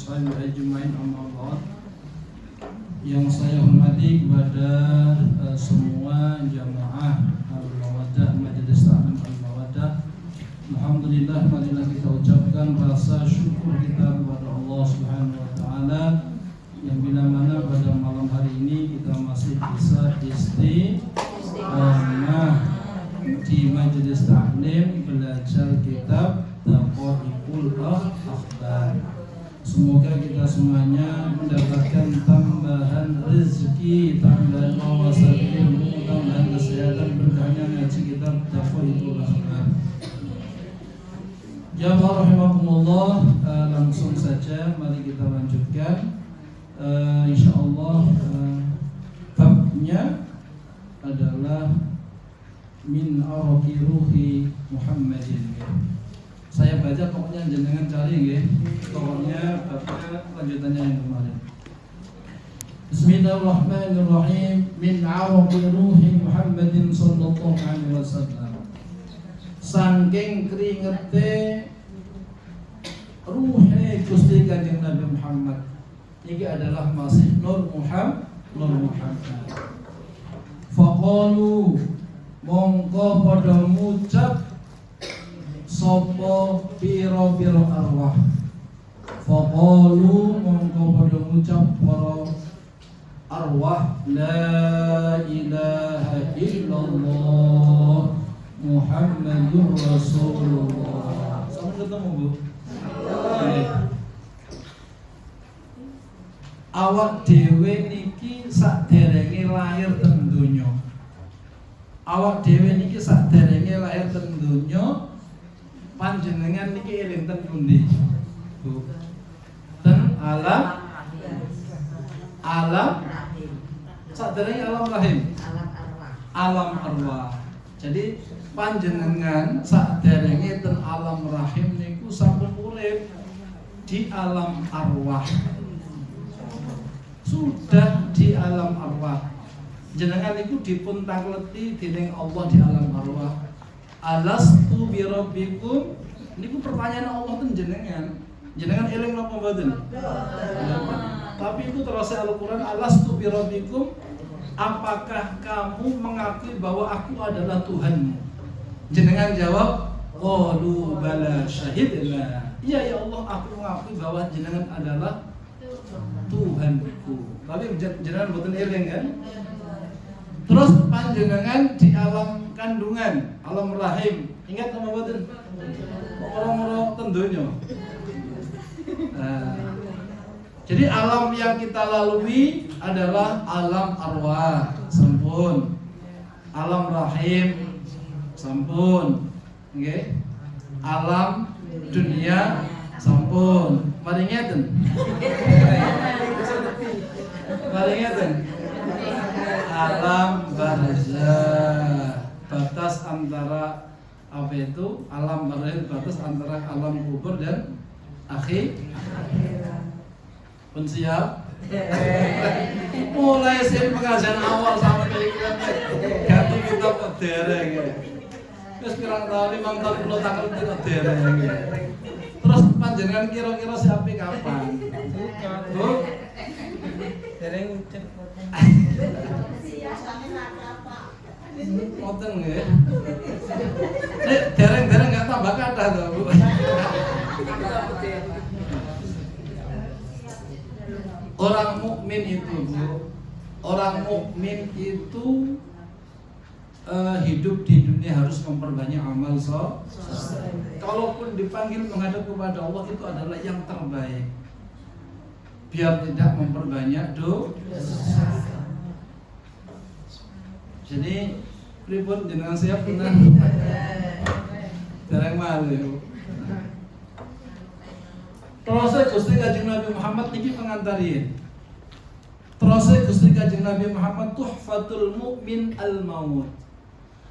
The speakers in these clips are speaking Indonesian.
washabihi ajmain, amma ba'd. Yang saya hormati kepada semua jamaah Al-Mawaddah, Majelis Taklim Al-Mawaddah, alhamdulillah, marilah kita ucapkan rasa syukur kita kepada Allah Subhanahu wa taala yang bila mana pada malam hari ini kita masih bisa istiqamah di Majelis Taklim belajar kitab Taqwaul Akhbar. Semoga kita semuanya mendapatkan tambahan rezeki, tambahan wawasan ilmu, tambahan kesehatan berkahnya ngaji kitab Taqwaul Akhbar. Jamaah rahimakumullah, langsung saja mari kita lanjutkan. Insyaallah babnya adalah min araqi ruhi Muhammadin. Saya baca pokoknya jenengan cari nggih. Pokoknya babnya lanjutannya yang kemarin. Bismillahirrahmanirrahim. Min araqi ruhi Muhammadin sallallahu alaihi wasallam. Saking keringete ruhe Gusti Kanjeng Nabi Muhammad. Ini adalah masih Nur Muhammad. Faqalu mongko padha ngucap sapa pira-pira arwah. Faqalu mongko padha ngucap para arwah, la ilaha illallah Muhammadur Rasulullah. Sampai ketemu Bu. Awak dhewe niki saderenge lahir teng donya. Awak dhewe niki saderenge lahir teng donya, panjenengan niki eling teng pundi? Bu. Teng alam saderenge alam rahim. Alam arwah. Jadi panjenengan saderenge teng alam rahim niku sampun urip di alam arwah. Sudah di alam arwah. Jenengan itu dipun takleti dening Allah di alam arwah. Alastu bi rabbikum? Niku pertanyaan Allah ten jenengan. Jenengan eling napa mboten? Tapi itu terus Al-Qur'an, alastu bi rabbikum? Apakah kamu mengakui bahwa aku adalah Tuhanmu? Jenengan jawab, qalu bala syahidna. Iya ya Allah, aku mengakui bahwa jenengan adalah Tuhanku. Tapi jenengan mboten eling kan? Terus panjenengan di alam kandungan, alam rahim. Ingat sama mboten? Orang-orang ten donya. Jadi alam yang kita lalui adalah alam arwah, sampun. Alam rahim, sampun. Nggih. Alam dunia, sampun. Mari ngeten. Mari ngeten. Alam barzah, batas antara apa itu? Alam barzah, batas antara alam kubur dan akhirat. Pun siap? Mulai sih pengajian awal sampai ganti kita kok dereng. Terus pirang tahun 5 tahun 10 tahun kita dereng. Terus panjenengan kira-kira siapa kapan? Bu? Dereng ucap. Ngoten nggih. Nek dereng-dereng enggak tambah kathah to, Bu. Orang mukmin itu, Bu, orang mukmin itu hidup di dunia harus memperbanyak amal soleh. Kalaupun dipanggil menghadap kepada Allah itu adalah yang terbaik. Biar tidak memperbanyak dosa. Jadi pripun jenengan siap pernah dereng malu. Terus Gusti Kanjeng Nabi Muhammad niki pengantarin. Terus Gusti Kanjeng Nabi Muhammad tuhfatul mukmin al-maut.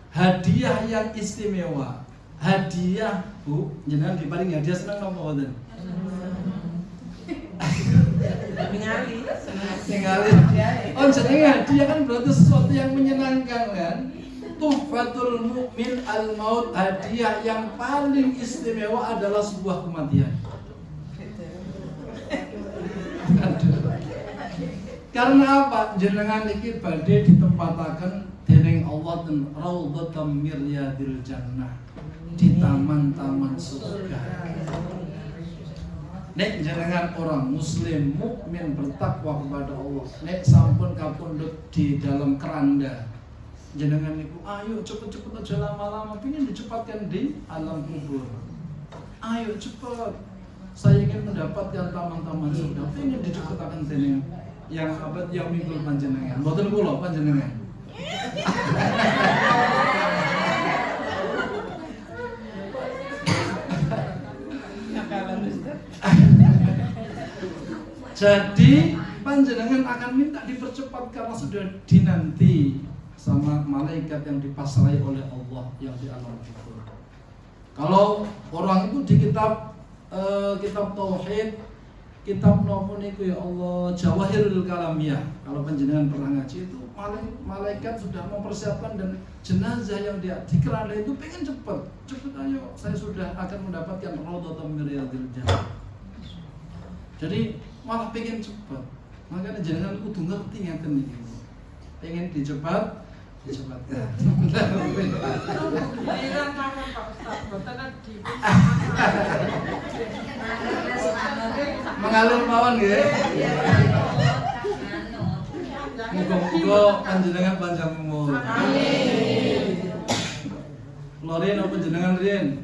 Hadiah yang istimewa. Hadiah, Bu, jenengan diparing hadiah seneng napa mboten? Ningali. Oh, jenenge hadiah kan berarti sesuatu yang menyenangkan kan? Tuhfatul mukmin al-maut, hadiah yang paling istimewa adalah sebuah kematian. Karena apa? Jenengan iki badhe ditempataken dening Allah ten raudhatam mir riyadil jannah, di taman-taman surga. Nek jenengan orang muslim mukmin bertakwa kepada Allah, nek sampun kapundhut di dalam keranda, jenengan niku ayo cepet-cepet aja lama-lama, pingin dicepatkan di alam kubur. Ayo cepet, saya ingin mendapatkan taman-taman surga, pingin dicepetaken dening yang abad yang minggu panjenengan. Mboten kula panjenengan. Jadi panjenengan akan minta dipercepat karena sudah dinanti sama malaikat yang dipasrai oleh Allah yang di alam kubur. Kalau orang itu di kitab tauhid, kitab nopo niku ya Allah Jawahirul Kalamiyah. Kalau panjenengan pernah ngaji itu malaikat sudah mempersiapkan dan jenazah yang dia di keranda itu pengen cepet ayo saya sudah akan mendapatkan raudhatam min riyadil jannah. Jadi malah pengen cepet. Makanya jenengan kudu ngerti ngeten iki. Pengen dicepatkan. Mengalir mawon nggih. Muga-muga panjenengan panjang umur. Amin. Lorin apa jenengan Rin?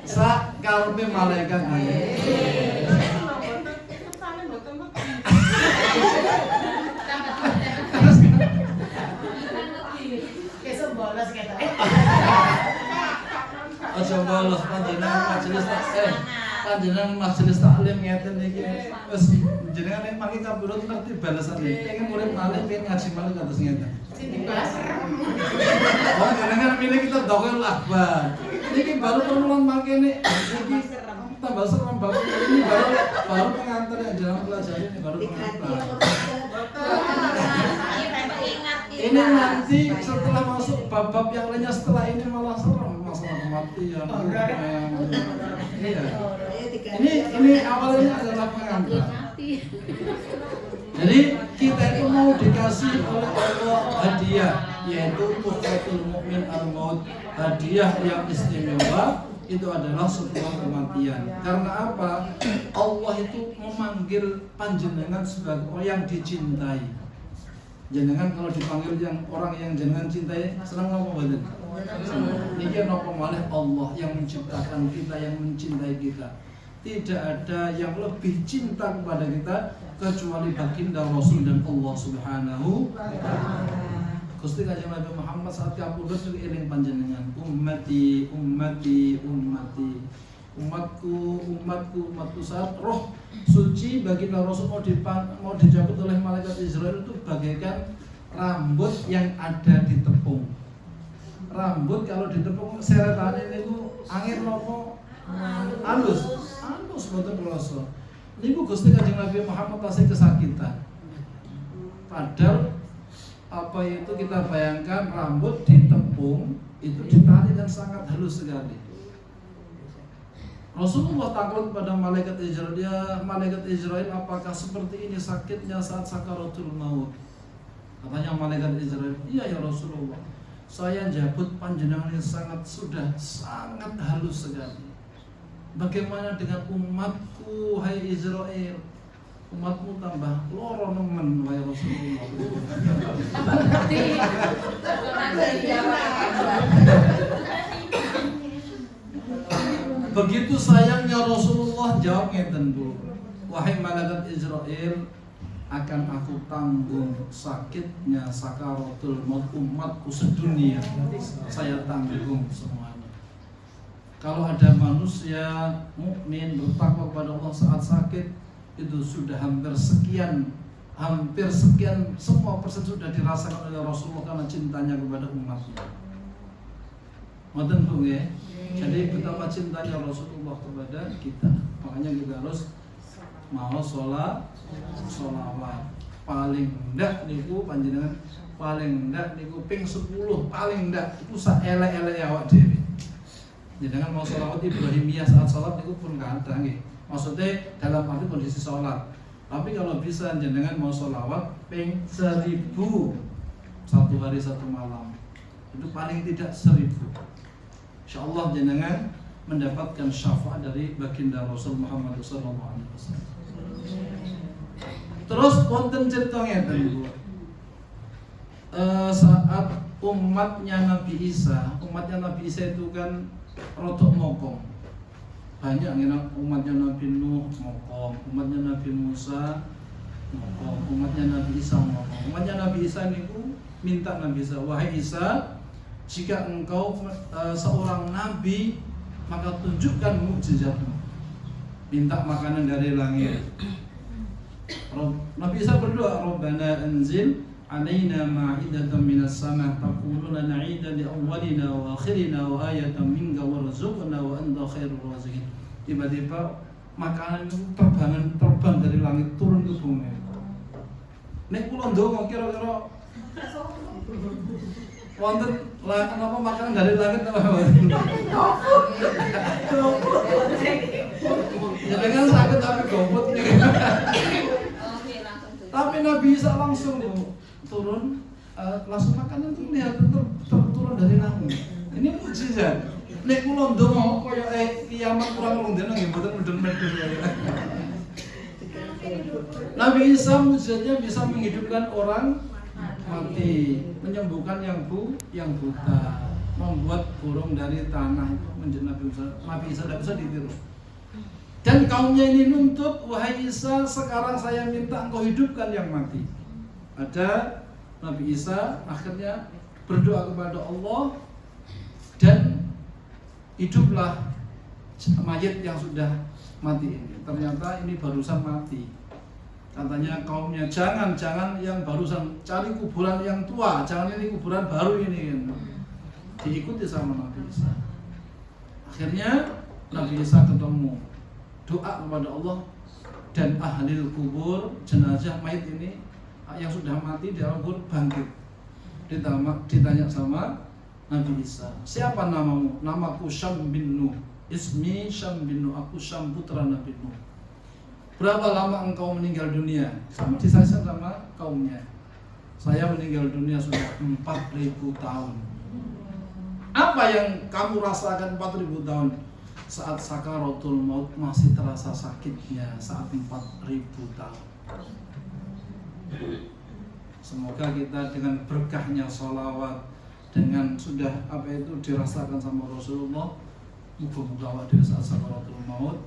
Sak karepe malaikat nggih. Kesuk bolos kata. Aja bolos panjenengan majelis taklim ngeten iki. Wis jenengan nek mangke kaburut ngerti balasane. Pengen murid malih pengen ngaji malih kados ngeten. Sing dibahas. Oh jenengan milih kita dokol akbar. Niki baru permulaan mangkene iki tambah serem bapak ini baru pengantar yang jalan pelajari ini baru pengantar. Ini nanti setelah masuk bab-bab yang lainnya setelah ini malah serem masalah kematian. Iya. Ini awalnya adalah pengantar. Jadi kita itu mau dikasih oleh Allah hadiah, yaitu tuhfatul mukmin al-maut, hadiah yang istimewa. Itu adalah sebuah kematian. Karena apa? Allah itu memanggil panjenengan sebagai orang yang dicintai. Jenengan kalau dipanggil yang orang yang jenengan cintai, senang apa mboten? Niki napa malih Allah yang menciptakan kita, yang mencintai kita. Tidak ada yang lebih cinta kepada kita kecuali baginda Rasul dan Allah Subhanahu wa taala. Gusti Kanjeng Nabi Muhammad saat kapundhut juga eling panjenengan, ummati umatku saat roh suci baginda Rasul mau dicabut oleh malaikat Israel itu bagaikan rambut yang ada di tepung. Rambut kalau ditepung seretane niku angin nopo halus mboten kloso. Niku Gusti Kanjeng Nabi Muhammad tasih kesakitan. Padahal apa itu kita bayangkan rambut ditepung itu ditarik dan sangat halus sekali. Rasulullah takut pada malaikat Israel. Ya malaikat Israel, apakah seperti ini sakitnya saat sakaratul maut? Katanya malaikat Israel, iya ya Rasulullah. Saya jabut panjenengan yang sudah sangat halus sekali. Bagaimana dengan umatku, hai Israel? Umatmu tambah loro nemen wahai Rasulullah. Begitu sayangnya Rasulullah jawab ngeten Bu. Wahai malaikat Israel, akan aku tanggung sakitnya sakaratul maut umatku sedunia. Saya tanggung semuanya. Kalau ada manusia mukmin bertakwa kepada Allah saat sakit, itu sudah hampir sekian semua persen sudah dirasakan oleh Rasulullah karena cintanya kepada umatnya. Ngoten Bu nggih. Jadi betapa cintanya Rasulullah kepada kita. Makanya kita harus mau sholawat. Paling ndak niku panjenengan paling ndak niku ping 10 paling ndak iku sak elek-elek awak dhewe. Jenengan mau sholawat Ibrahimiyah saat sholat itu pun kadang nggih. Maksudnya dalam arti kondisi sholat. Tapi kalau bisa jenengan mau sholawat ping 1000 satu hari satu malam, itu paling tidak 1000. Insyaallah jenengan mendapatkan syafaat dari baginda Rasul Muhammad SAW. Terus wonten cerita ngeten Bu. Saat umatnya Nabi Isa itu kan rodok mokong. Banyak umatnya Nabi Nuh mokong, umatnya Nabi Musa mokong, umatnya Nabi Isa mokong. Umatnya Nabi Isa niku minta Nabi Isa, wahai Isa, jika engkau seorang nabi, maka tunjukkan mukjizatmu. Minta makanan dari langit. Nabi Isa berdoa, Rabbana anzil alaina ma'idatan minas sama' takunu lana 'idan li awwalina wa akhirina wa ayatan minka warzuqna wa anta khairur raziqin. Tiba-tiba makanan itu terbang dari langit turun ke bumi. Nek kula ndonga kira-kira wonten kenapa makanan dari langit apa wonten? Ya dengan sakit tapi gombot nih. Tapi Nabi Isa langsung turun, langsung makanan itu lihat turun dari langit. Ini mukjizat. Nek kula ndonga kaya kiamat kurang rong dina nggih mboten medun-medun kaya. Nabi Isa mukjizatnya bisa menghidupkan orang mati, menyembuhkan yang buta, membuat burung dari tanah itu menjadi Nabi Isa tidak bisa ditiru. Dan kaumnya ini nuntut, wahai Isa, sekarang saya minta engkau hidupkan yang mati. Ada Nabi Isa akhirnya berdoa kepada Allah dan hiduplah mayit yang sudah mati ini. Ternyata ini barusan mati. Katanya kaumnya jangan yang barusan, cari kuburan yang tua, jangan ini kuburan baru ini. Diikuti sama Nabi Isa. Akhirnya Nabi Isa ketemu, doa kepada Allah dan ahli kubur, jenazah mayit ini yang sudah mati di dalam kubur bangkit. Ditanya sama Nabi Isa, siapa namamu? Namaku Syam bin Nuh. Ismi Syam bin Nuh, aku Syam putra Nabi Nuh. Berapa lama engkau meninggal dunia? Sama disayang sama kaumnya. Saya meninggal dunia sudah 4000 tahun. Apa yang kamu rasakan 4000 tahun? Saat sakaratul maut masih terasa sakitnya saat 4000 tahun. Semoga kita dengan berkahnya sholawat, dengan sudah apa itu dirasakan sama Rasulullah, muka-muka awak dewe saat sakaratul maut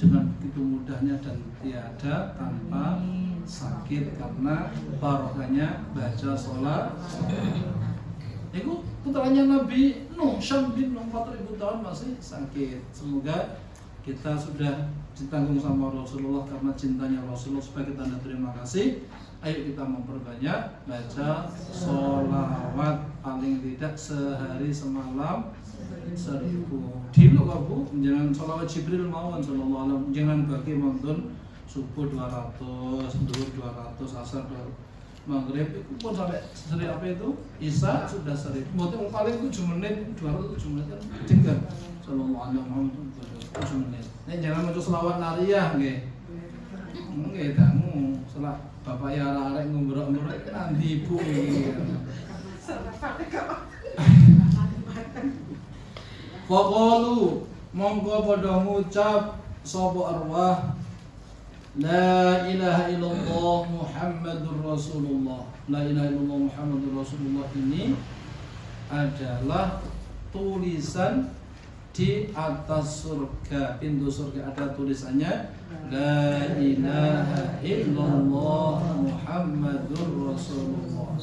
dengan begitu mudahnya dan tiada tanpa sakit karena barokahnya baca sholat. Itu putranya Nabi Nuh, Syam bin Nuh 4000 tahun masih sakit. Semoga kita sudah ditanggung sama Rasulullah karena cintanya Rasulullah sebagai tanda terima kasih. Ayo kita memperbanyak baca sholawat, paling tidak sehari semalam 1000. Dilo kok Bu, jangan sholawat Jibril mawon sallallahu alaihi wasallam, jangan bagi montun subuh 200, zuhur 200, asar 200, maghrib itu pun sampai seri apa itu Isya sudah 1000. Mboten paling 7 menit, 207 menit kan dengar sallallahu alaihi wasallam 7 menit. Nek jangan maca selawat nariyah nggih. Nggih dangu salah bapak ya arek ngumbrok-ngumbrok nanti ibu iki. Faqalu monggo padha ngucap sapa arwah la ilaha illallah Muhammadur Rasulullah. La ilaha illallah Muhammadur Rasulullah ini adalah tulisan di atas surga, pintu surga ada tulisannya la ilaha illallah Muhammadur Rasulullah.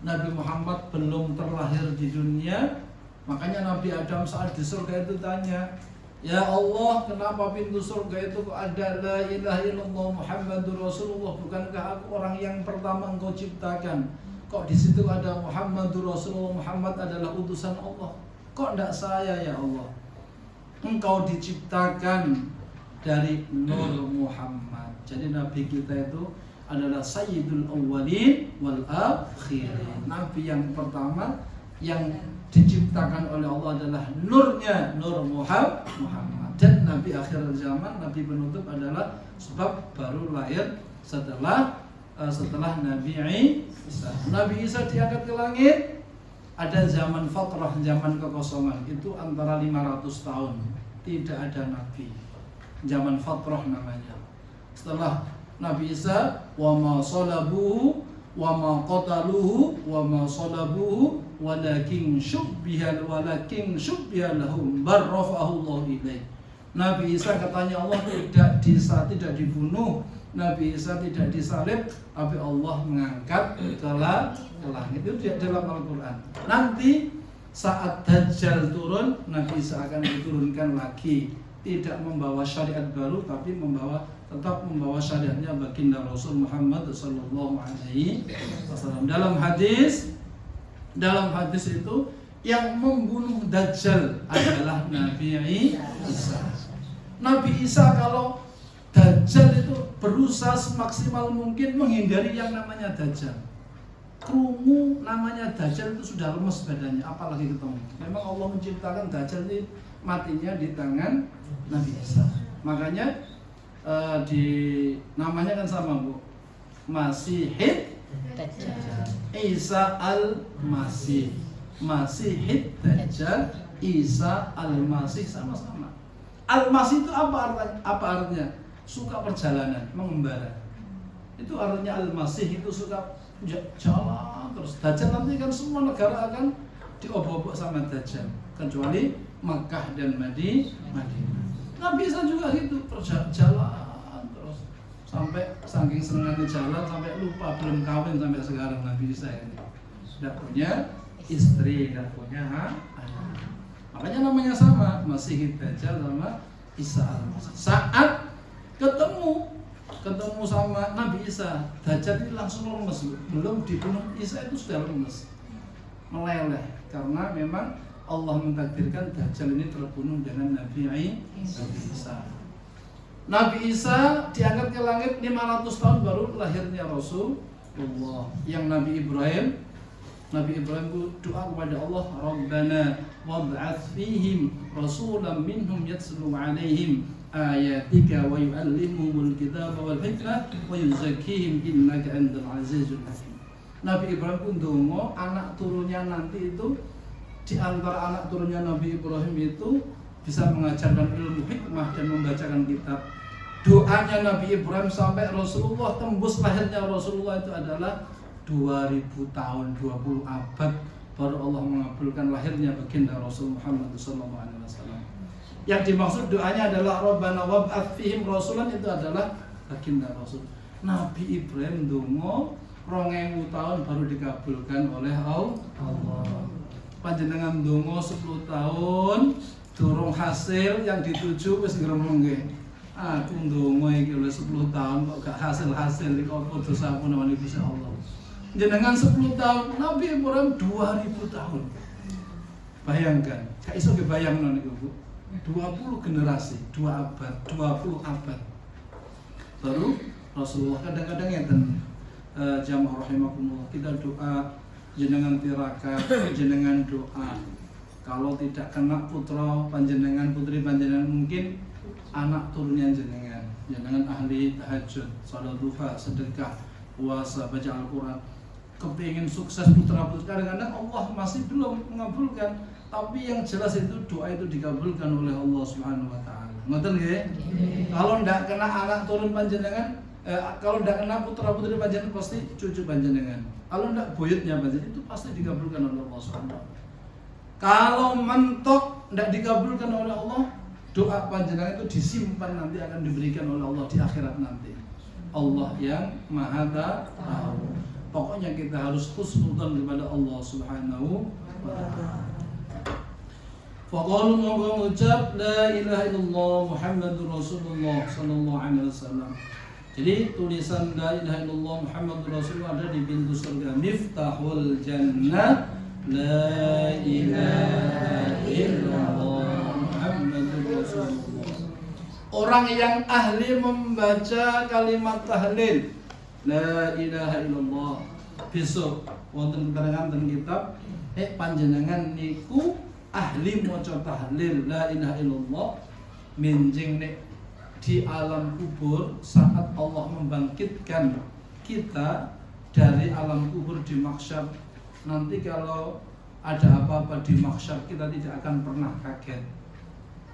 Nabi Muhammad belum terlahir di dunia. Makanya Nabi Adam saat di surga itu tanya, ya Allah, kenapa pintu surga itu kok ada la ilaha illallah Muhammadur Rasulullah? Bukankah aku orang yang pertama engkau ciptakan? Kok di situ ada Muhammadur Rasulullah, Muhammad adalah utusan Allah? Kok enggak saya ya Allah? Engkau diciptakan dari Nur Muhammad. Jadi Nabi kita itu adalah Sayyidul Awwalin wal Akhirin. Nabi yang pertama yang diciptakan oleh Allah adalah nurnya, nur Muhammad. Dan Nabi akhir zaman, Nabi penutup adalah sebab baru lahir setelah Nabi Isa. Nabi Isa diangkat ke langit, ada zaman fatrah, zaman kekosongan, itu antara 500 tahun tidak ada nabi. Zaman fatrah namanya. Setelah Nabi Isa, wa ma salabuhu wa ma qataluhu wa ma salabuhu walakin syubbiha lahum barrafahu Allah ilaih. Nabi Isa katanya Allah tidak dibunuh, Nabi Isa tidak disalib, tapi Allah mengangkat ke langit. Itu dalam Al-Quran. Nanti saat Dajjal turun, Nabi Isa akan diturunkan lagi, tidak membawa syariat baru, tapi tetap membawa syariatnya baginda Rasul Muhammad sallallahu alaihi wasallam. Dalam hadis itu yang membunuh Dajjal adalah Nabi Isa. Nabi Isa kalau Dajjal itu berusaha semaksimal mungkin menghindari yang namanya Dajjal. Krungu namanya Dajjal itu sudah lemes badannya, apalagi ketemu. Memang Allah menciptakan Dajjal ini matinya di tangan Nabi Isa. Makanya namanya kan sama, Bu. Masihid Dajjal. Isa al-Masih. Masihid Dajjal, Isa al-Masih sama-sama. Al-Masih itu apa artinya? Suka perjalanan, mengembara. Itu artinya al-Masih itu suka jalan terus. Dajjal nanti kan semua negara akan diobok-obok sama Dajjal, kecuali Makkah dan Madinah. Nabi Isa juga gitu, jalan terus sampai saking senangnya jalan sampai lupa belum kawin sampai sekarang. Nabi Isa ini tidak punya istri, tidak punya anak. Makanya namanya sama, Masih Dajjal sama Isa al-Masih. Saat ketemu sama Nabi Isa, Dajjal ini langsung lemes, belum dibunuh Isa itu sudah lemes, meleleh, karena memang Allah mentakdirkan Dajjal ini terbunuh dengan Nabi Isa. Nabi Isa diangkat ke langit 500 tahun baru lahirnya Rasulullah. Yang Nabi Ibrahim doa kepada Allah, Rabbana wab'ats fihim rasulan minhum yatslu 'alaihim ayatika wa yu'allimuhumul kitaba wal hikmah wa yuzakkihim innaka antal azizul hakim. Nabi Ibrahim pun dongo anak turunnya nanti itu, di antara anak turunnya Nabi Ibrahim itu bisa mengajarkan ilmu hikmah dan membacakan kitab. Doanya Nabi Ibrahim sampai Rasulullah tembus lahirnya Rasulullah itu adalah 2000 tahun, 20 abad baru Allah mengabulkan lahirnya baginda Rasul Muhammad SAW. Yang dimaksud doanya adalah Rabbana wab'ats fihim rasulan, itu adalah baginda Rasul. Nabi Ibrahim dongo 2000 tahun baru dikabulkan oleh Allah. Panjenengan dongo 10 tahun durung hasil yang dituju wis ngremeng nggih. Aku ndonga iki oleh 10 tahun kok gak hasil-hasil iki apa dosaku nang Gusti Allah. Jenengan 10 tahun, Nabi Ibrahim 2000 tahun. Bayangkan, gak iso kebayangno niku, Bu. 20 generasi, 2 abad, 20 abad. Baru Rasulullah kadang-kadang ngeten, jamaah rahimakumullah, kita doa jenengan tirakat, jenengan doa. Kalau tidak kena putra panjenengan, putri panjenengan, mungkin anak turunnya jenengan ahli tahajud, salat duha, sedekah, puasa, baca Al-Quran. Kepingin sukses putra putri, kadang-kadang Allah masih belum mengabulkan, tapi yang jelas itu doa itu dikabulkan oleh Allah Subhanahu wa taala. Ngoten nggih? Kalau ndak kena anak turun panjenengan, kalau ndak kena putra putri panjenengan pasti cucu panjenengan. Kalau ndak buyutnya panjenengan itu pasti dikabulkan oleh Allah Subhanahu wa taala. Kalau mentok ndak dikabulkan oleh Allah, doa panjenengan itu disimpan, nanti akan diberikan oleh Allah di akhirat nanti. Allah yang Maha Tahu. Pokoknya kita harus husnudzon kepada Allah Subhanahu wa taala. Faqalu mengucap la ilaha illallah Muhammadur Rasulullah sallallahu alaihi wasallam. Jadi tulisan la ilaha illallah Muhammadur Rasulullah ada di pintu surga, Miftahul Jannah, la ilaha illallah Muhammadur Rasulullah. Orang yang ahli membaca kalimat tahlil la ilaha illallah, besok wonten keterangan dan kitab panjenengan niku ahli maca tahlil la ilaha illallah minjing nek di alam kubur saat Allah membangkitkan kita dari alam kubur di mahsyar. Nanti kalau ada apa-apa di mahsyar kita tidak akan pernah kaget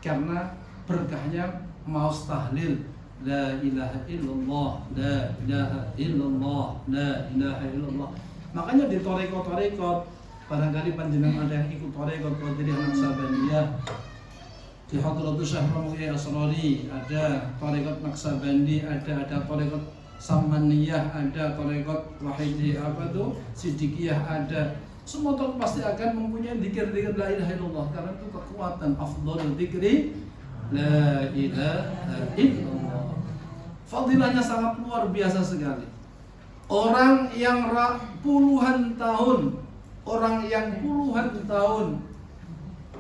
karena berkahnya maus tahlil la ilaha illallah la ilaha illallah la ilaha illallah. Makanya di tarekat barangkali panjenengan ada yang ikut tarekat Qadiriyah Naqsabandiyah di Hadratus Syekh Muhammad Asrari, ada tarekat Naqsabandi, ada tarekat Samaniyah, ada tarekat Wahidiyah Siddiqiyah ada. Semua tarekat pasti akan mempunyai zikir-zikir la ilaha illallah karena itu kekuatan afdhalul dzikri la ilaha illallah. Fadilahnya sangat luar biasa sekali. Orang yang puluhan tahun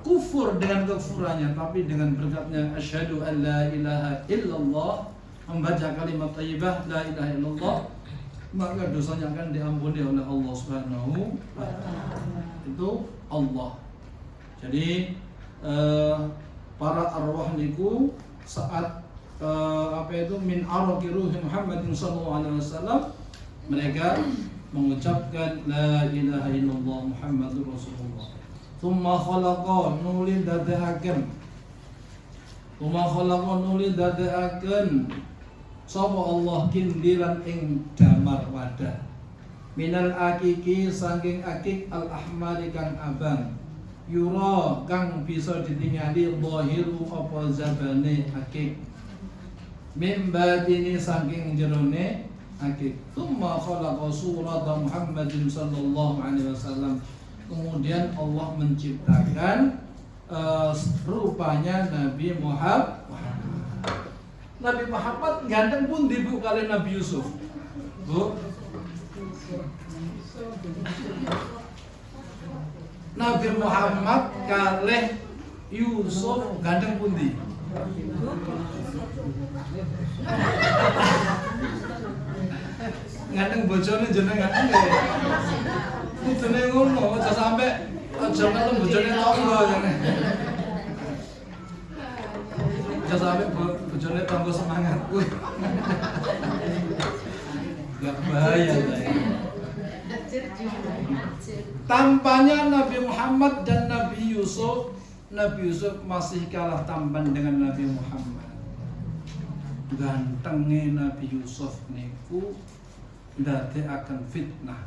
kufur dengan kekufurannya, tapi dengan berkatnya asyhadu an la ilaha illallah, membaca kalimat thayyibah la ilaha illallah, maka dosanya akan diampuni oleh Allah Subhanahu wa taala. Itu Allah. Jadi para arwah niku saat min araqi ruhi Muhammadin sallallahu alaihi wasallam, mereka mengucapkan la ilaha illallah Muhammadur Rasulullah. Tsumma khalaqa nuli dadaaken sapa Allah kindiran ing damar wadah minal akiki saking akik al ahmari kang abang yura kang bisa ditingali zahiru apa zabane akik mimbatini saking jerone akik. Tsumma khalaqa surata Muhammadin sallallahu alaihi wasallam, kemudian Allah menciptakan rupanya Nabi Muhammad. Nabi Muhammad ganteng pun dibu kali Nabi Yusuf. Bu, Nabi Muhammad kalih Yusuf ganteng pundi? Ganteng bojone jenengan nggih. Kudune ngono, aja sampe aja ngelem bojone tangga jane. Aja sampe bojone tangga semangat kuwi. Gak bahaya lah. Tampaknya Nabi Muhammad dan Nabi Yusuf masih kalah tampan dengan Nabi Muhammad. Gantengnya Nabi Yusuf niku ndadekaken fitnah.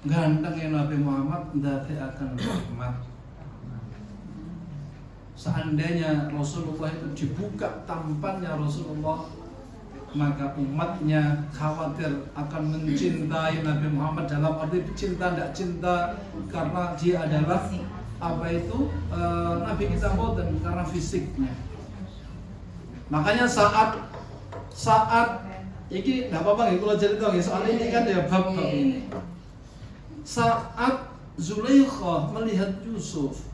Gantengnya Nabi Muhammad ndadekaken rahmat. Seandainya Rasulullah itu dibuka tampannya Rasulullah, maka umatnya khawatir akan mencintai Nabi Muhammad dalam arti cinta tidak cinta karena dia adalah Nabi kita boten karena fisiknya. Makanya saat ini tidak apa-apa nggih kula cerita nggih, soal ini kan ya bab ini. Saat Zulaikha melihat Yusuf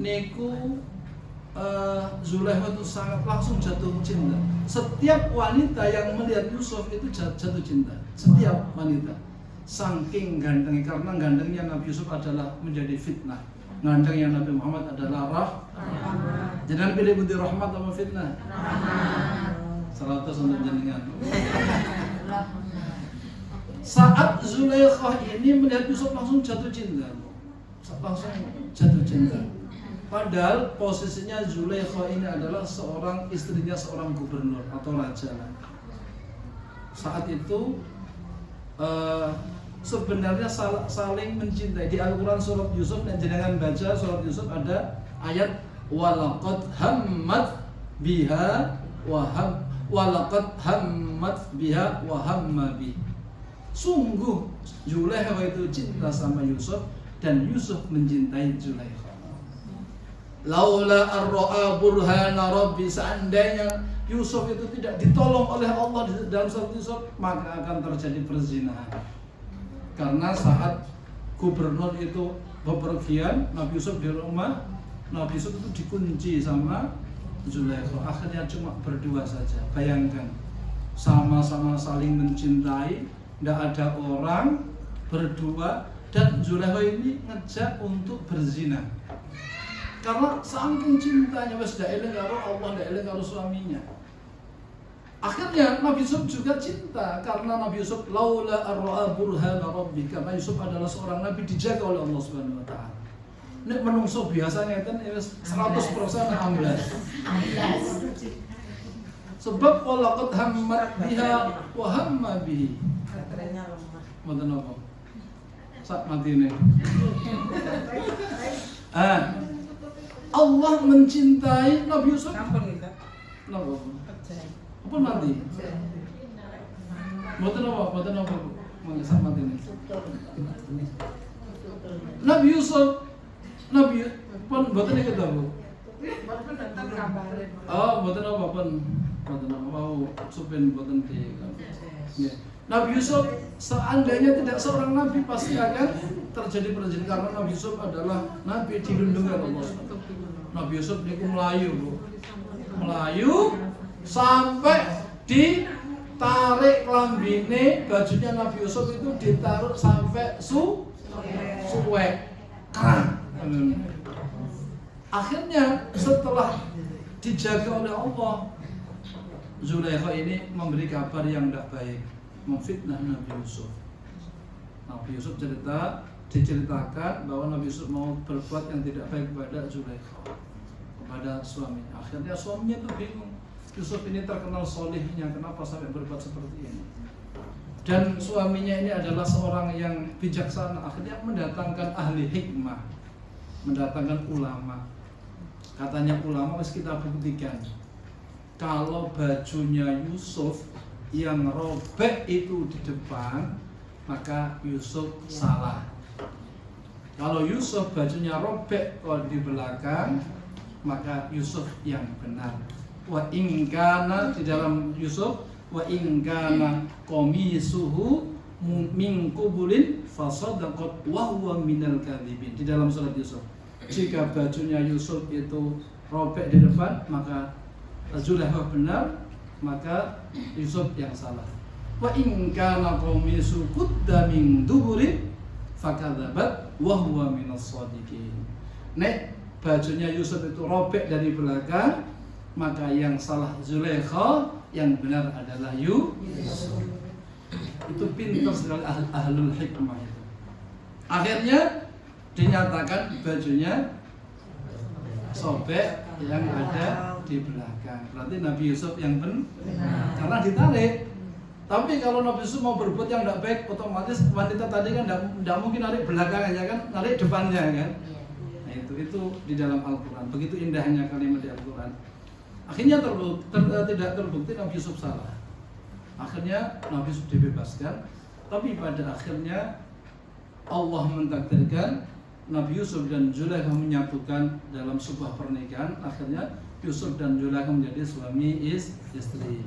niku Zulaikha itu sangat langsung jatuh cinta. Setiap wanita yang melihat Yusuf itu jatuh cinta. Setiap wanita. Saking gantengnya, karena gantengnya Nabi Yusuf adalah menjadi fitnah. Gantengnya Nabi Muhammad adalah rahmat. Jangan pilih putih rahmat sama fitnah. 100 untuk jenengan. Saat Zulaikha ini melihat Yusuf langsung jatuh cinta. Padahal posisinya Zulaikha ini adalah istrinya seorang gubernur atau raja. Saat itu sebenarnya saling mencintai. Di Al-Quran surat Yusuf, dan jenengan baca surat Yusuf ada ayat walaqad hammat biha wa hamma bi. Sungguh Zulaikha itu cinta sama Yusuf dan Yusuf mencintai Zulaikha. Laula ar-ra'a burhana rabbi, seandainya Yusuf itu tidak ditolong oleh Allah dalam surat Yusuf, maka akan terjadi perzinahan. Karena saat gubernur itu bepergian, Nabi Yusuf di rumah, Nabi Yusuf itu dikunci sama Zulaikha. Akhirnya cuma berdua saja. Bayangkan, sama-sama saling mencintai, tidak ada orang, berdua, Dan Zulaikha ini ngejak untuk berzina. Karena saking cintanya wis ndak eling karo Allah, ndak eling karo suaminya. Akhirnya Nabi Yusuf juga cinta karena Nabi Yusuf laula arra'a burhana rabbi, karena Yusuf adalah seorang nabi dijaga oleh Allah Subhanahu wa taala. Nek menungso biasanya kan 100% amblas. Sebab walaqad hammat biha wa hamma bihi. Baterainya lemah. Mboten apa. Sak matine. Allah mencintai Nabi Yusuf. Kampung itu. Napa? Apa mati? Mboten apa. Mangga sak matine. Nabi Yusuf pun mboten ikut ta, Bu? Oh, mboten apa pun. Mboten apa mau supin mboten di. Nggih. Nabi Yusuf seandainya tidak seorang nabi pasti akan terjadi perjanjian karena Nabi Yusuf adalah nabi dilindungi oleh Allah. Nabi Yusuf niku melayu, Bu. Melayu sampai ditarik lambine, bajunya Nabi Yusuf itu ditaruh sampai suwe. Kerang. Akhirnya setelah dijaga oleh Allah, Zulaikha ini memberi kabar yang tidak baik, memfitnah Nabi Yusuf. Nabi Yusuf diceritakan bahwa Nabi Yusuf mau berbuat yang tidak baik kepada Zulaikha, kepada suaminya. Akhirnya suaminya itu bingung. Yusuf ini terkenal solihnya, kenapa sampai berbuat seperti ini? Dan suaminya ini adalah seorang yang bijaksana. Akhirnya mendatangkan ahli hikmah, mendatangkan ulama. Katanya ulama, harus kita buktikan kalau bajunya Yusuf yang robek itu di depan, maka Yusuf salah. Kalau Yusuf bajunya robek kalau di belakang, maka Yusuf yang benar. Wa in kana, di dalam Yusuf, wa in kana qamisuhu min qubulin fasadaqat wa huwa minal kadhibin. Di dalam surat Yusuf, jika bajunya Yusuf itu robek di depan, maka Zulaikha benar, maka Yusuf yang salah. Wa in kana qamisu qudda min duburin fakadzabat wa huwa minas shadiqin. Nek bajunya Yusuf itu robek dari belakang, maka yang salah Zulaikha, yang benar adalah Yusuf. Itu pintar sekali ahlul hikmah itu. Akhirnya dinyatakan bajunya sobek yang ada di belakang. Berarti Nabi Yusuf yang benar, karena ditarik. Tapi kalau Nabi Yusuf mau berbuat yang tidak baik, otomatis wanita tadi kan tidak mungkin narik belakangnya kan, narik depannya kan. Nah itu di dalam Al-Quran. Begitu indahnya kalimat di Al-Quran. Akhirnya tidak terbukti Nabi Yusuf salah. Akhirnya Nabi Yusuf dibebaskan. Tapi pada akhirnya Allah mentakdirkan Nabi Yusuf dan Zulaikha menyatukan dalam sebuah pernikahan. Akhirnya Yusuf dan Zulaikha menjadi suami istri.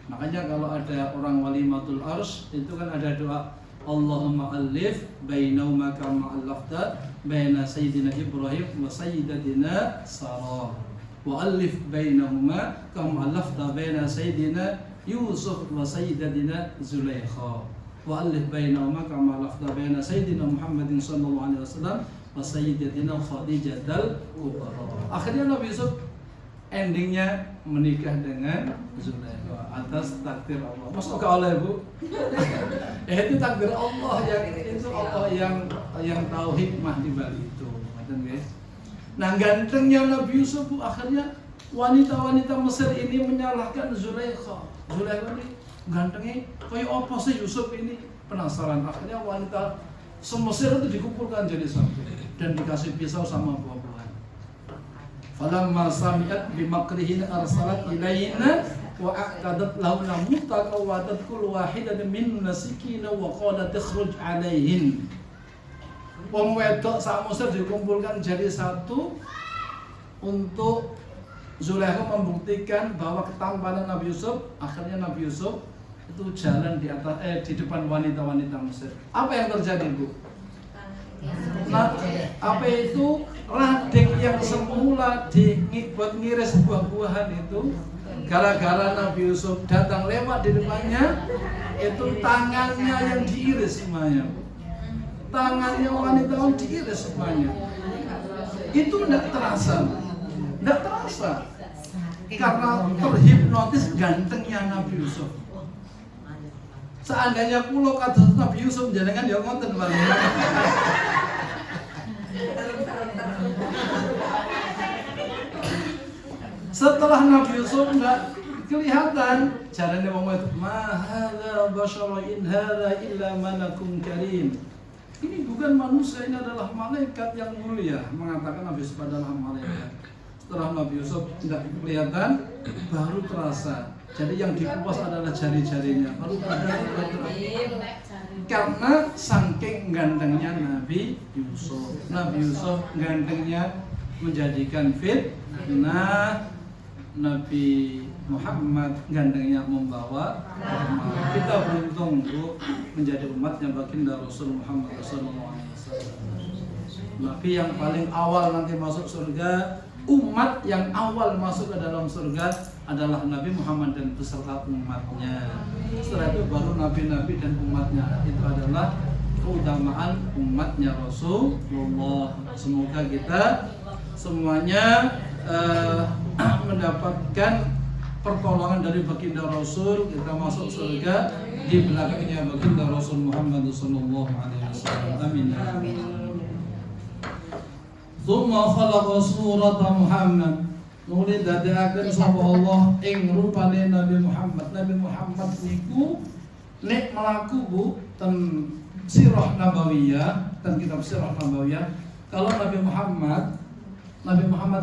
Makanya kalau ada orang walimatul arsy itu kan ada doa, Allahumma alif bainahuma kama allafta baina sayyidina Ibrahim wa sayyidatina Sarah, wa alif bainahuma kama allafta baina sayyidina Yusuf wa sayyidatina Zulaikha, wa alif bainahuma kama allafta baina sayyidina Muhammadin sallallahu alaihi wasallam wa sayyidatina Khadijatul Kubra. Akhirnya Nabi Yusuf endingnya menikah dengan Zulaikha atas takdir Allah. Masuk ke oleh Bu? Itu takdir Allah, itu Allah yang tahu hikmah di balik itu. Nah gantengnya Nabi Yusuf Bu, akhirnya wanita-wanita Mesir ini menyalahkan Zulaikha. Zulaikha ini gantengnya kayak apa sih Yusuf ini? Penasaran. Akhirnya wanita se-Mesir itu dikumpulkan jadi satu dan dikasih pisau sama buah-buahan. Falamma sami'at bimakrihin arsalat ilayna wa aqadat lahunna mutaqa wa tadkul wahidatin minna sikina wa qalat ikhruj alaihin. Wong wedok sak Mesir dikumpulkan jadi satu untuk Zulaikha membuktikan bahwa ketampanan Nabi Yusuf. Akhirnya Nabi Yusuf itu jalan di atas di depan wanita-wanita Mesir. Apa yang terjadi, Bu? Nah, apa itu lading yang semula buat ngiris buah-buahan itu, gara-gara Nabi Yusuf datang lewat di depannya, itu tangannya yang diiris semuanya. tangannya wanita diiris semuanya. Itu tidak terasa, karena terhipnotis gantengnya Nabi Yusuf. Seandainya kulo kados Nabi Yusuf jenengan ya ngoten Pak. Setelah Nabi Yusuf enggak kelihatan, caranya wong itu ma hadza basyara in hadza illa malakun karim. Ini bukan manusia, ini adalah malaikat yang mulia, mengatakan Nabi Yusuf adalah malaikat. Setelah Nabi Yusuf tidak kelihatan, baru terasa. Jadi yang dikupas adalah jari-jarinya, baru terasa. Karena saking gantengnya Nabi Yusuf. Nabi Yusuf gantengnya menjadikan fitnah. Nabi Muhammad gantengnya membawa rahmat. Kita beruntung Bu menjadi umatnya baginda Rasul Muhammad SAW. Nabi yang paling awal nanti masuk surga, umat yang awal masuk ke dalam surga adalah Nabi Muhammad dan beserta umatnya. Setelah itu baru nabi-nabi dan umatnya. Itu adalah keutamaan umatnya Rasulullah. Semoga kita semuanya mendapatkan pertolongan dari baginda Rasul, kita masuk surga di belakangnya baginda Rasul Muhammad sallallahu alaihi wasallam. Amin. Tsumma khalaqa surata Muhammad. Nuli dadiaken sapa Allah ing rupane Nabi Muhammad. Nabi Muhammad niku nek melaku Bu ten sirah nabawiyah, ten kitab sirah nabawiyah. Kalau Nabi Muhammad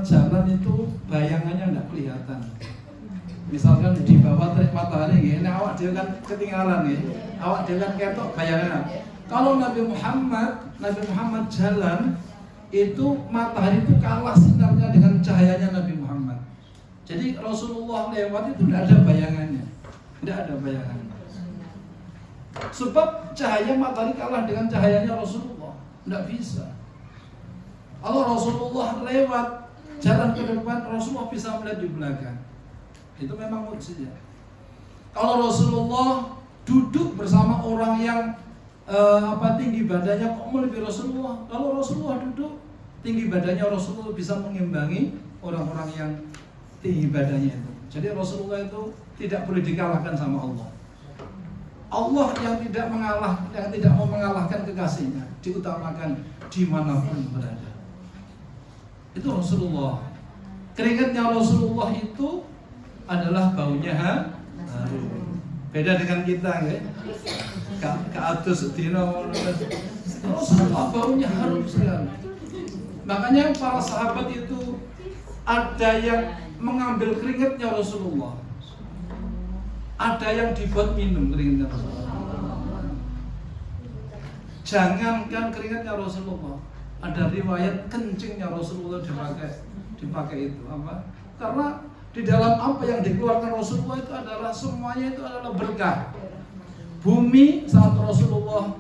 jalan itu bayangannya tidak kelihatan. Misalkan di bawah terik matahari, ini awak dia kan ketinggalan ya. Awak dia kan ketok bayangan. Kalau Nabi Muhammad jalan itu matahari itu kalah sinarnya dengan cahayanya Nabi Muhammad. Jadi Rasulullah lewat itu tidak ada bayangannya, Sebab cahaya matahari kalah dengan cahayanya Rasulullah, tidak bisa. Kalau Rasulullah lewat jalan ke depan, Rasulullah bisa melihat di belakang. Itu memang mukjizat. Kalau Rasulullah duduk bersama orang yang tinggi badannya kok melebihi Rasulullah. Kalau Rasulullah duduk, tinggi badannya Rasulullah bisa mengimbangi orang-orang yang tinggi badannya itu. Jadi Rasulullah itu tidak boleh dikalahkan sama Allah. Allah yang tidak mau mengalahkan kekasihnya, diutamakan dimanapun berada. Itu Rasulullah. Keringatnya Rasulullah itu adalah baunya harum. Beda dengan kita ya. Keatus sedina Rasulullah baunya harum sekali. Makanya para sahabat itu ada yang mengambil keringatnya Rasulullah. Ada yang dibuat minum keringatnya Rasulullah. Jangankan keringatnya Rasulullah, ada riwayat kencingnya Rasulullah dipakai itu apa? Karena di dalam apa yang dikeluarkan Rasulullah itu adalah semuanya itu adalah berkah. Bumi saat Rasulullah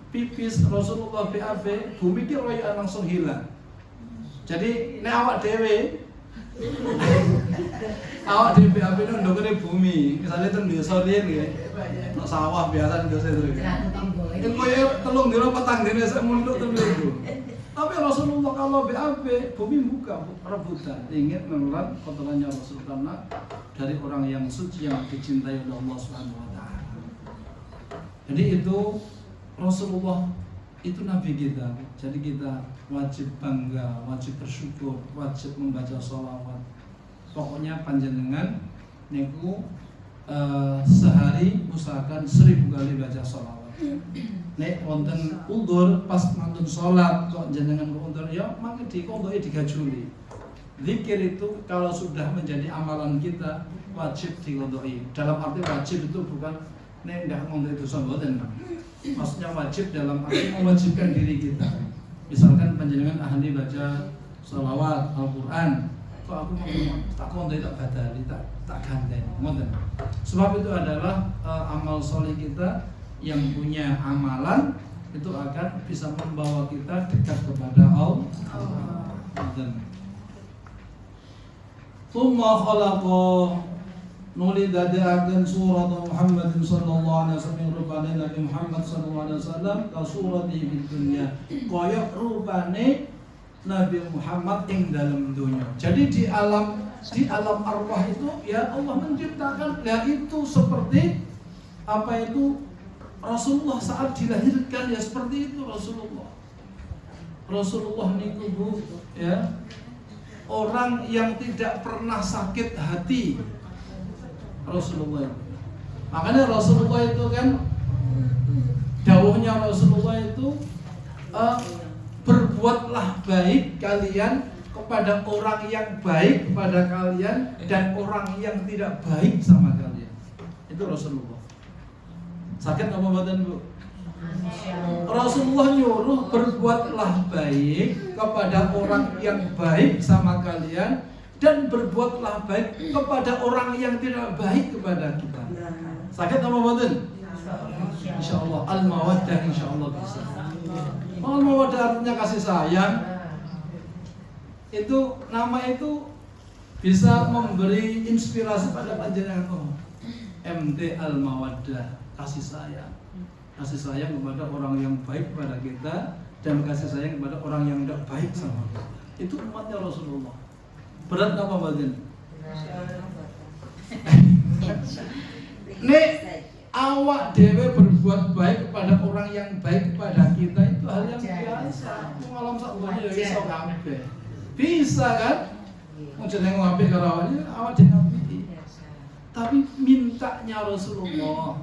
pipis, Rasulullah BAB, bumi ki royo langsung hilang. Jadi nek awak dhewe BAB itu ndokene bumi, misalnya ten desa riyen nggih. Nek sawah biasa desa itu. Itu koyo telung dina petang dene sik munduk ten mriku. Tapi Rasulullah kalau BAB, bumi buka rebutan, ingin menelan kotorannya Rasul karena dari orang yang suci yang dicintai oleh Allah Subhanahu wa taala. Jadi itu Rasulullah itu nabi kita. Jadi kita wajib bangga, wajib bersyukur, wajib membaca sholawat. Pokoknya panjenengan niku sehari usahakan 1000 kali baca sholawat. Nek wonten undur pas mantun sholat kok jenengan kok undur ya mangke dikondoki digajuli. Zikir itu kalau sudah menjadi amalan kita wajib dikondoki. Dalam arti wajib itu bukan nek ndak ngomong dosa mboten. Maksudnya wajib dalam arti mewajibkan diri kita. Misalkan panjenengan ahli baca sholawat Al-Qur'an, kok aku mau tak kondoki tak badali tak ganteng. Ngoten. Sebab itu adalah amal soleh kita yang punya amalan itu akan bisa membawa kita dekat kepada Allah. Tsumma khalaqa nuli dadiaken surat Muhammad sallallahu alaihi wasallam rupane Nabi Muhammad sallallahu alaihi wasallam ka surat di dunia kaya rupane Nabi Muhammad ing dalam dunia. Jadi di alam arwah itu ya Allah menciptakan ya itu seperti apa itu Rasulullah saat dilahirkan ya seperti itu Rasulullah niku Bu ya orang yang tidak pernah sakit hati Rasulullah. Makanya Rasulullah itu kan dawuhnya Rasulullah itu berbuatlah baik kalian kepada orang yang baik kepada kalian dan orang yang tidak baik sama kalian. Itu Rasulullah. Sakit apa badan Bu? Rasulullah nyuruh berbuatlah baik kepada orang yang baik sama kalian dan berbuatlah baik kepada orang yang tidak baik kepada kita. Sakit apa badan? Insyaallah al-mawaddah insyaallah bisa. Al-mawaddah artinya kasih sayang. Itu nama itu bisa memberi inspirasi pada panjenengan MT al-mawaddah, kasih sayang. Kasih sayang kepada orang yang baik kepada kita dan kasih sayang kepada orang yang tidak baik sama kita. Itu umatnya Rasulullah. Berat apa batin? Nek awak dewe berbuat baik kepada orang yang baik kepada kita itu hal yang biasa. Malam sak dunia ya iso kabeh. Bisa kan? Mau jeneng ngapik karo awak dhewe ngapiki. Tapi mintanya Rasulullah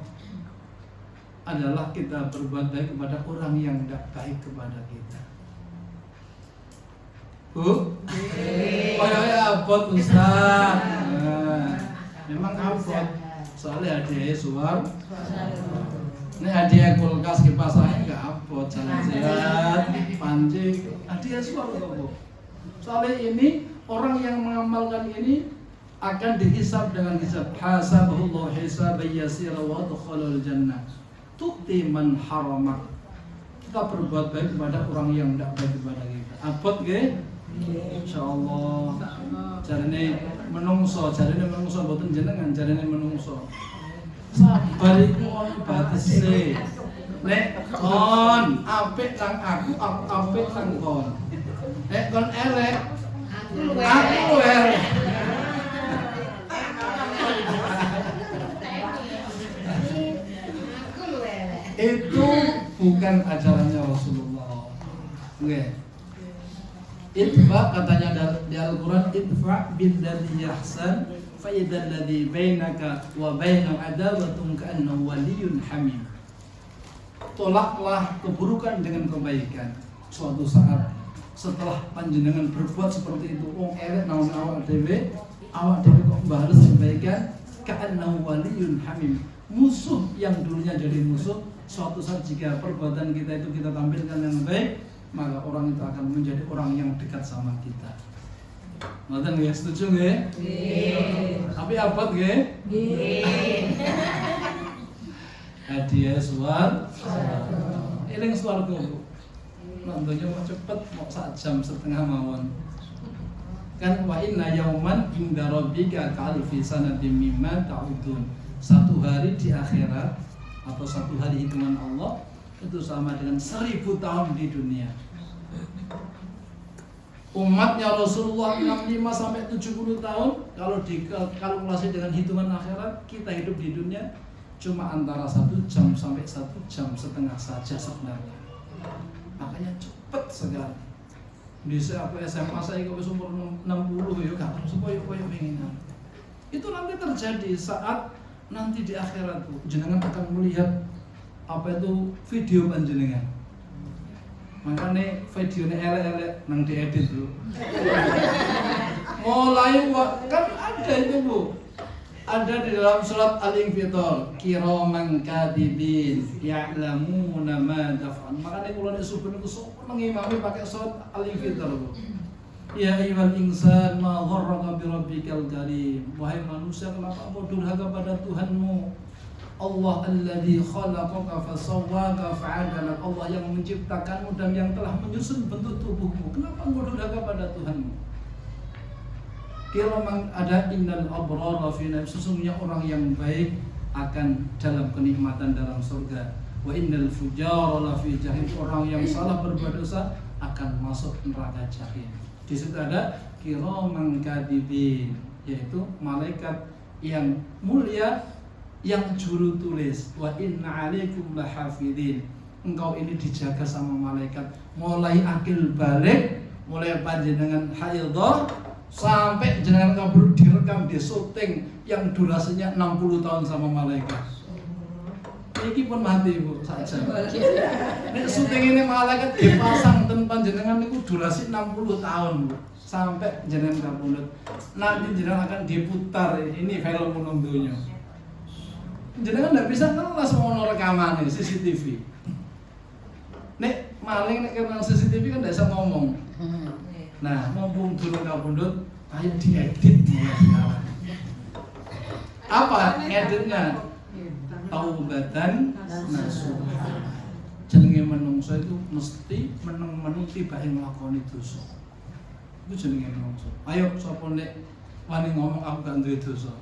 adalah kita berbuat baik kepada orang yang tidak baik kepada kita. Bu? Kayak abot Ustaz. Memang abot. Soalnya hadiah suar. Ini hadiah kulkas kipas angin enggak abot. Jalan sehat, panci, hadiah suar kok Bu. Soalnya ini orang yang mengamalkan ini akan dihisab dengan hisab hasabullah hisaban yasira wa adkhalul jannah. Tu'ti man haramak. Kita berbuat baik kepada orang yang tidak baik kepada kita. Abot nggih? Insyaallah. Jarene menungso mboten jenengan, jarene menungso. Sabar iku ono batese. Nek kon apik nang aku apik nang kon. Nek kon elek, aku elek. Itu bukan ajarannya Rasulullah. Nggih. Idfa katanya di Al-Qur'an idfa billadhi yahsan fa idzal ladzi bainaka wa bainahu adawatun ka'annahu waliyyun hamim. Tolaklah keburukan dengan kebaikan. Suatu saat setelah panjenengan berbuat seperti itu wong elek naon awak dhewe kok balas kebaikan ka'annahu waliyyun hamim. Musuh yang dulunya jadi musuh suatu saat jika perbuatan kita itu kita tampilkan yang baik, maka orang itu akan menjadi orang yang dekat sama kita. Ngoten nggih, setuju nggih? Nggih. Tapi abot nggih? Nggih. Hadiah suar. Eling swarga, Bu. Nek donya mau cepet, mau sak jam setengah mawon. Kan wa inna yauman inda rabbika ka'alfi sanatin mimma ta'udun. Satu hari di akhirat atau satu hari hitungan Allah itu sama dengan 1000 tahun di dunia. Umatnya Rasulullah 65 sampai 70 tahun kalau dikalkulasi dengan hitungan akhirat, kita hidup di dunia cuma antara 1 jam sampai 1 jam setengah saja sebenarnya. Makanya cepet sekali. Di aku SMA saya kok umur 60 ya gak terus koyo pengen. Itu nanti terjadi saat nanti di akhirat Bu, jenengan akan melihat apa itu video panjenengan. Makanya videonya elek-elek nang diedit dulu. Mulai kan ada itu Bu. Ada di dalam surat Al-Infitar, kiraman katibin ya'lamuna ma taf'al. Makanya kalau nek subuh niku sok mengimami pakai surat Al-Infitar Bu. Ya ayyuhal insan ma gharraka bi rabbikal karim. Wahai manusia, kenapa kau durhaka pada Tuhanmu? Allah alladzi khalaqaka fasawwaka fa'adalak. Allah yang menciptakanmu dan yang telah menyusun bentuk tubuhmu. Kenapa kau durhaka pada Tuhanmu? Kiraman ada innal abrara fi naim, sesungguhnya orang yang baik akan dalam kenikmatan dalam surga. Wa innal fujara la fi jahim, orang yang salah berbuat dosa akan masuk neraka jahim. Di situ ada kiraman katibin, yaitu malaikat yang mulia yang juru tulis. Wa inna alaikum lahafidin, engkau ini dijaga sama malaikat mulai akil balik, mulai panjenengan haidhah sampai jenengan kabur direkam di syuting yang durasinya 60 tahun sama malaikat. Iki pun mati Bu saja. Nek syuting ini malaikat dipasang ten panjenengan niku durasi 60 tahun Bu, sampai jenengan kabundut. Nanti jenengan akan diputar, ini film unung donya. Jenengan ndak bisa ngelas mau rekaman CCTV. Nek maling nek kena CCTV kan ndak bisa ngomong. Nah, mumpung durung kabundut, ayo diedit mulai sekarang. Apa editnya? Taubatan nasuha. Jenenge menungso itu mesti meneng-meneng tibake nglakoni dosa. Iku jenenge menungso. Ayo sapa nek wani ngomong aku gak duwe dosa.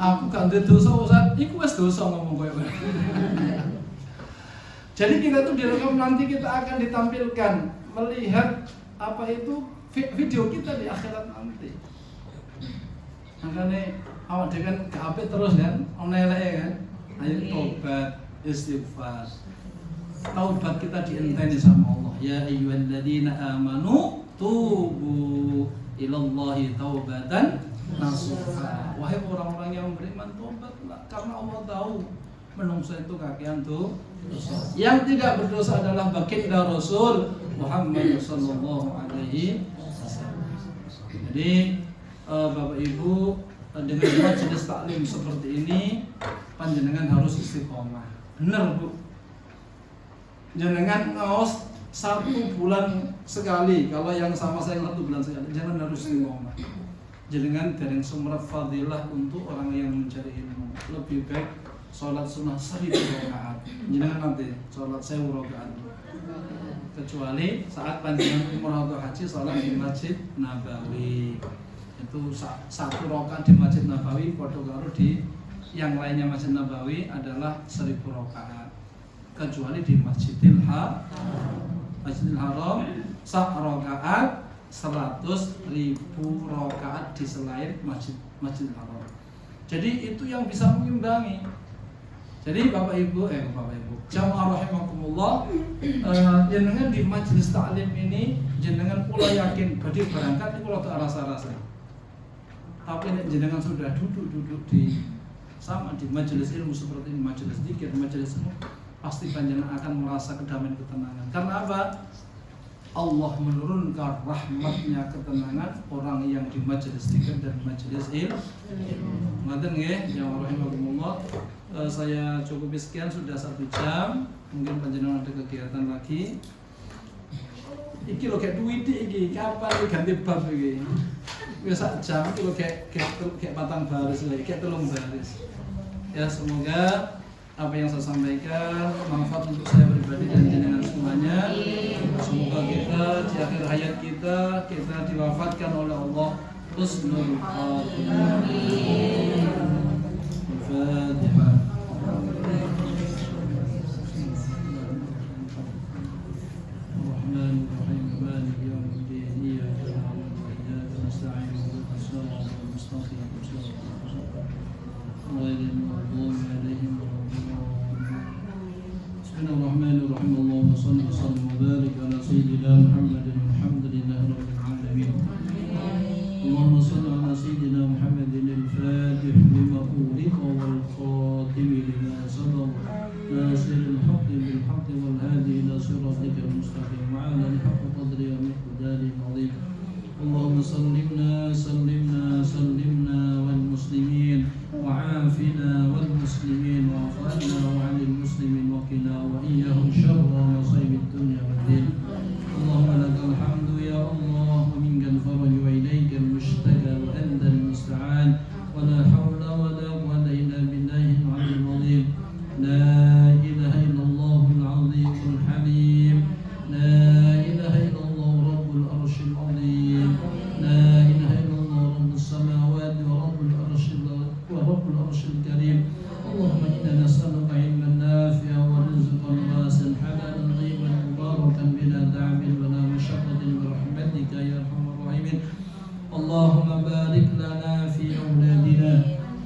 Aku gak duwe dosa Ustaz, iku wis dosa ngomong koyo kowe. Jadi kita tuh direkam, nanti kita akan ditampilkan melihat apa itu video kita di akhirat nanti. Makanya awak dhewe kan gak apik terus kan, ono eleke kan. Ayo tobat, istighfar. Taubat kita dienteni sama Allah. Ya ayyuhalladzina amanu tubu ilallahi taubatan nasuha. Wahai orang-orang yang beriman, tobatlah karena Allah tahu menungso itu kakean tuh dosa. Yang tidak berdosa adalah baginda Rasul Muhammad sallallahu alaihi wasallam. Jadi Bapak Ibu, dengan majelis taklim seperti ini panjenengan harus istiqomah. Bener Bu. Jenengan ngaos 1 bulan sekali, kalau yang sama saya 1 bulan sekali, jangan harus istiqomah. Jenengan dereng sumrat fadilah untuk orang yang mencari ilmu. Lebih baik sholat sunnah 1000 rakaat. Jenengan nanti sholat 1000 rakaat. Kecuali saat panjenengan umrah atau haji sholat di Masjid Nabawi. Itu 1 rakaat di Masjid Nabawi padha karo di yang lainnya Masjid Nabawi adalah 1000 rakaat. Kecuali di Masjidil Haram sak rakaat 100.000 rakaat di selain Masjidil Haram. Jadi itu yang bisa mengimbangi. Jadi Bapak Ibu, jamaah rahimakumullah, jenengan di majelis taklim ini jenengan pula yakin badhe berangkat niku rada rasa-rasa. Tapi nek jenengan sudah duduk di sama di majelis ilmu seperti ini, majelis zikir, majelis ilmu, pasti panjenengan akan merasa kedamaian, ketenangan. Karena apa? Allah menurunkan rahmatnya, ketenangan orang yang di majelis zikir dan majelis ilmu. Ngoten nggih, ya rahimakumullah. Saya cukup sekian, sudah 1 jam. Mungkin panjenengan ada kegiatan lagi. Iki lho kayak duit iki, kapan ganti bab iki? Wis sak jam iki lho kayak 4 baris lagi, kayak 3 baris. Ya, semoga apa yang saya sampaikan manfaat untuk saya pribadi dan jenengan semuanya. Semoga kita di akhir hayat kita diwafatkan oleh Allah husnul khatimah. Al-Fatihah. Ar-Rahmanir-Rahim. Maliki yaumiddin. Iyyaka na'budu wa iyyaka nasta'in. Ihdinas siratal mustaqim. Ghairil maghdubi 'alaihim Bismillahirrahmanirrahim. Allahumma shalli wa sallim wa barik ala sayyidina Muhammadin walhamdulillahi rabbil alamin. Allahumma shalli ala sayyidina Muhammadin al-Fatih lima ughliqa wal khatim lima sabaqa nasiril haqqi bil haqqi wal hadi ila siratikal mustaqim wa ala alihi haqqa qadri wa miqdarihi al-'azim. Allahumma sallimna wal muslimin وعافنا والمسلمين وعفنا وعن المسلمين وقنا وإياهم شر مصائب الدنيا والدين. اللهم لك العرش الكريم. اللهم إنا نسألك علما نافعا ورزقا واسعا حلالا طيبا مباركا بلا تعب ولا مشقة برحمتك يا أرحم الراحمين. اللهم بارك لنا في أولادنا،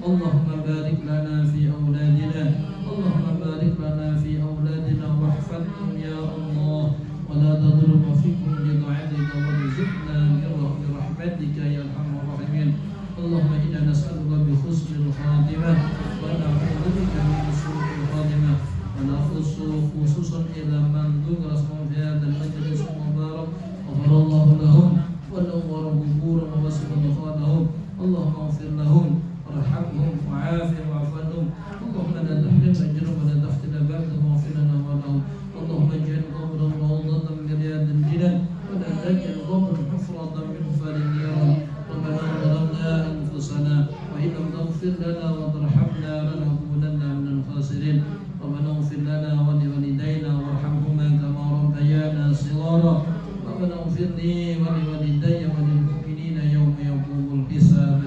اللهم بارك لنا في أولادنا، اللهم بارك لنا في أولادنا واحفظهم يا الله، ولا تضرب فيكم بطاعتك وارزقنا برحمتك يا أرحم الراحمين. اللهم إنا نسألك بحسن الخاتمة ونعوذ بك من سوء الخاتمة، ونخص خصوصا إلى من ذكر اسمه في هذا المجلس المبارك غفر الله لهم ونور قبورهم ووسع مدخلهم. اللهم اغفر لهم وارحمهم وعافهم واعف عنهم. اللهم لا تحرمنا اجرهم ولا تفتن بعدهم واغفر لنا ولهم. اللهم اجعل قبرهم روضة من رياض الجنان ولا تجعل قبرهم حفرة من حفر النيران. ربنا ظلمنا أنفسنا وإن لم تغفر لنا وترحمنا لنكونن من الخاسرين. ربنا اغفر لنا ولوالدينا وارحمهما كما ربيانا صغارا. ربنا اغفر لي ولوالدي وللمؤمنين يوم يقوم الحساب.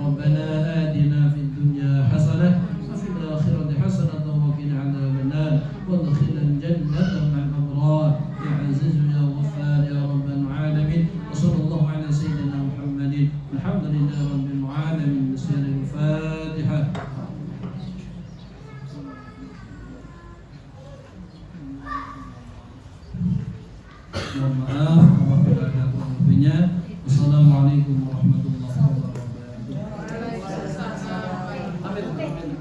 ربنا آتنا في الدنيا حسنة وفي الآخرة حسنة وقنا عذاب النار وادخلنا الجنة مع الأبرار يا عزيز يا غفار يا رب العالمين. وصلى الله على سيدنا محمد الحمد لله رب العالمين. بسم الفاتحة. Mohon maaf apabila ada kurang lebihnya. Wassalamualaikum warahmatullahi wabarakatuh. Amin.